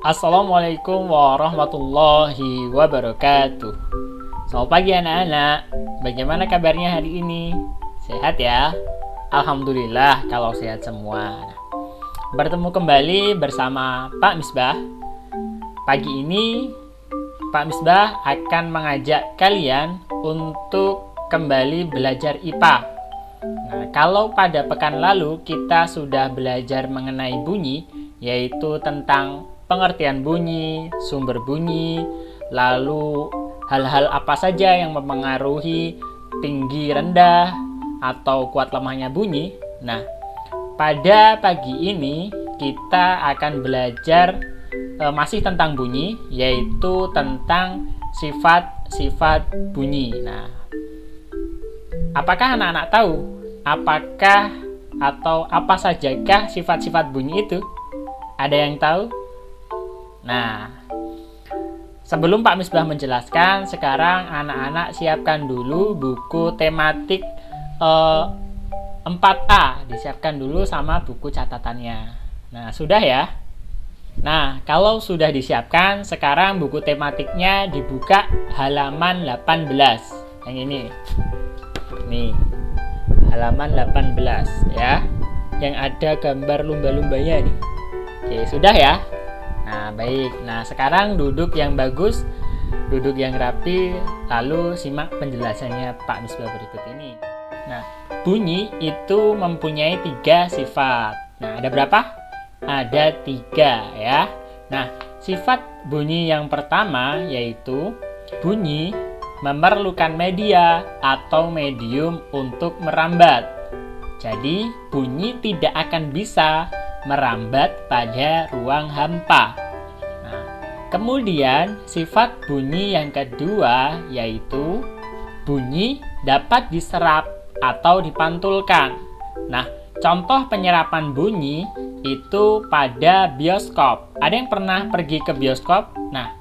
Assalamualaikum warahmatullahi wabarakatuh. Selamat pagi anak-anak. Bagaimana kabarnya hari ini? Sehat ya? Alhamdulillah kalau sehat semua. Bertemu kembali bersama Pak Misbah. Pagi ini Pak Misbah akan mengajak kalian untuk kembali belajar IPA. Nah, kalau pada pekan lalu kita sudah belajar mengenai bunyi, yaitu tentang pengertian bunyi, sumber bunyi, lalu hal-hal apa saja yang mempengaruhi tinggi rendah atau kuat lemahnya bunyi. Nah, pada pagi ini kita akan belajar masih tentang bunyi, yaitu tentang sifat-sifat bunyi. Nah, apakah anak-anak tahu apakah atau apa sajakah sifat-sifat bunyi itu? Ada yang tahu? Nah, sebelum Pak Misbah menjelaskan, sekarang anak-anak siapkan dulu buku tematik 4A. Disiapkan dulu sama buku catatannya. Nah, sudah ya? Nah, kalau sudah disiapkan, sekarang buku tematiknya dibuka halaman 18. Yang ini. Nih, halaman 18 ya. Yang ada gambar lumba-lumbanya nih. Oke, sudah ya? Nah, baik. Nah, sekarang duduk yang bagus, duduk yang rapi, lalu simak penjelasannya Pak Misbah berikut ini. Nah, bunyi itu mempunyai 3 sifat. Nah, ada berapa? Ada 3 ya. Nah, sifat bunyi yang pertama yaitu bunyi memerlukan media atau medium untuk merambat. Jadi, bunyi tidak akan bisa merambat pada ruang hampa. Nah, kemudian sifat bunyi yang kedua yaitu bunyi dapat diserap atau dipantulkan. Nah, contoh penyerapan bunyi itu pada bioskop. Ada yang pernah pergi ke bioskop? Nah,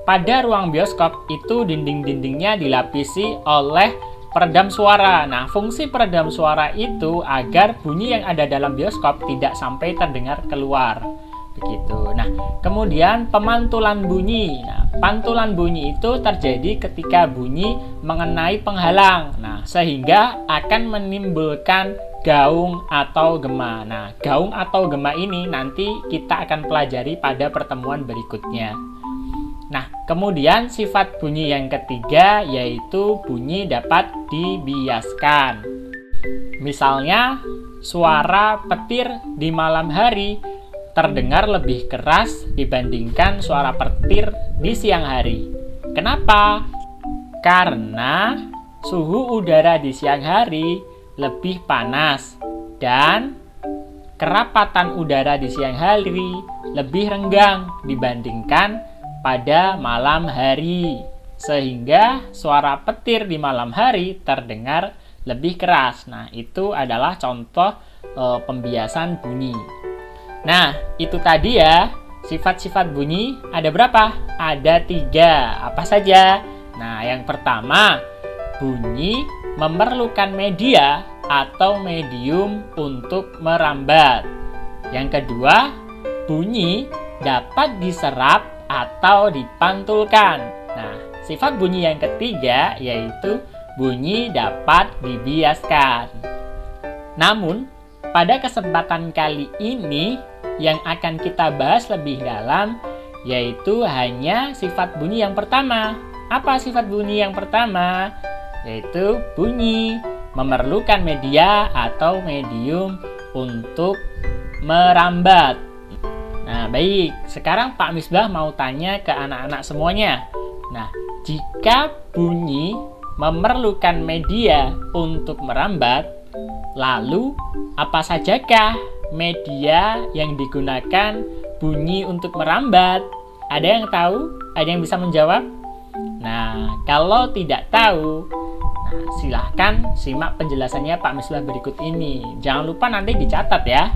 pada ruang bioskop itu dinding-dindingnya dilapisi oleh peredam suara. Nah, fungsi peredam suara itu agar bunyi yang ada dalam bioskop tidak sampai terdengar keluar. Begitu. Nah, kemudian pemantulan bunyi. Nah, pantulan bunyi itu terjadi ketika bunyi mengenai penghalang. Nah, sehingga akan menimbulkan gaung atau gema. Nah, gaung atau gema ini nanti kita akan pelajari pada pertemuan berikutnya. Nah, kemudian sifat bunyi yang ketiga yaitu bunyi dapat dibiaskan. Misalnya, suara petir di malam hari terdengar lebih keras dibandingkan suara petir di siang hari. Kenapa? Karena suhu udara di siang hari lebih panas dan kerapatan udara di siang hari lebih renggang dibandingkan pada malam hari, sehingga suara petir di malam hari terdengar lebih keras. Nah, itu adalah contoh pembiasan bunyi. Nah, itu tadi ya, sifat-sifat bunyi ada berapa? Ada 3. Apa saja? Nah, yang pertama, bunyi memerlukan media atau medium untuk merambat. Yang kedua, bunyi dapat diserap atau dipantulkan. Nah, sifat bunyi yang ketiga yaitu bunyi dapat dibiaskan. Namun, pada kesempatan kali ini yang akan kita bahas lebih dalam yaitu hanya sifat bunyi yang pertama. Apa sifat bunyi yang pertama? Yaitu bunyi memerlukan media atau medium untuk merambat. Nah, baik. Sekarang Pak Misbah mau tanya ke anak-anak semuanya. Nah, jika bunyi memerlukan media untuk merambat, lalu apa sajakah media yang digunakan bunyi untuk merambat? Ada yang tahu? Ada yang bisa menjawab? Nah, kalau tidak tahu, nah, silahkan simak penjelasannya Pak Misbah berikut ini. Jangan lupa nanti dicatat ya.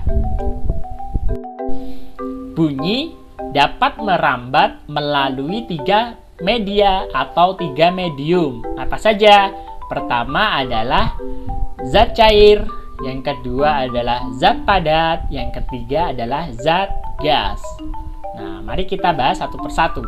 Bunyi dapat merambat melalui 3 media atau 3 medium. Apa saja? Pertama adalah zat cair, yang kedua adalah zat padat, yang ketiga adalah zat gas. Nah, mari kita bahas satu persatu.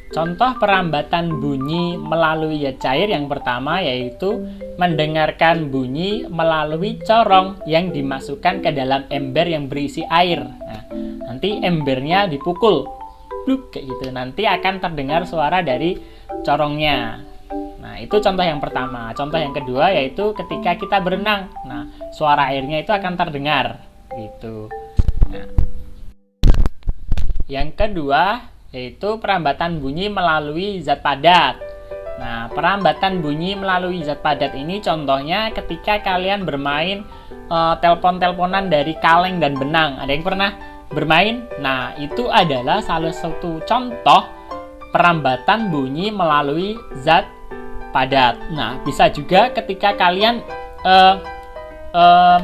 Contoh perambatan bunyi melalui zat cair yang pertama yaitu mendengarkan bunyi melalui corong yang dimasukkan ke dalam ember yang berisi air. Nah, nanti embernya dipukul, bluk kayak gitu. Nanti akan terdengar suara dari corongnya. Nah, itu contoh yang pertama. Contoh yang kedua yaitu ketika kita berenang. Nah, suara airnya itu akan terdengar gitu. Nah, yang kedua yaitu perambatan bunyi melalui zat padat. Nah, perambatan bunyi melalui zat padat ini contohnya ketika kalian bermain telepon-teleponan dari kaleng dan benang. Ada yang pernah bermain? Nah, itu adalah salah satu contoh perambatan bunyi melalui zat padat. Nah, bisa juga ketika kalian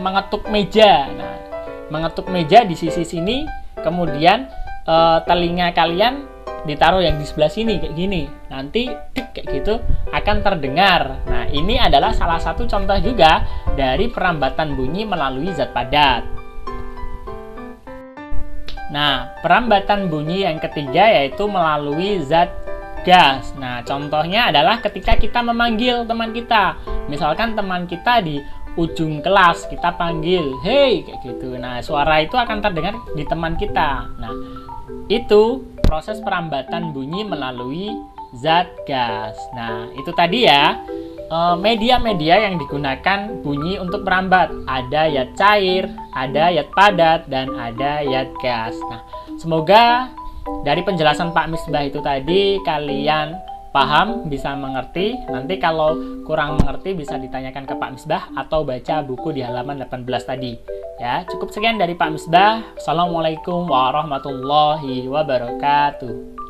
mengetuk meja. Nah, mengetuk meja di sisi sini, kemudian telinga kalian ditaruh yang di sebelah sini kayak gini, nanti dik kayak gitu akan terdengar. Nah, ini adalah salah satu contoh juga dari perambatan bunyi melalui zat padat. Nah, perambatan bunyi yang ketiga yaitu melalui zat gas. Nah, contohnya adalah ketika kita memanggil teman kita. Misalkan teman kita di ujung kelas, kita panggil, "Hey," kayak gitu. Nah, suara itu akan terdengar di teman kita. Nah, itu proses perambatan bunyi melalui zat gas. Nah, itu tadi ya media-media yang digunakan bunyi untuk merambat. Ada zat cair, ada zat padat, dan ada zat gas. Nah, semoga dari penjelasan Pak Misbah itu tadi kalian paham, bisa mengerti. Nanti kalau kurang mengerti bisa ditanyakan ke Pak Misbah atau baca buku di halaman 18 tadi. Ya, cukup sekian dari Pak Misbah. Assalamualaikum warahmatullahi wabarakatuh.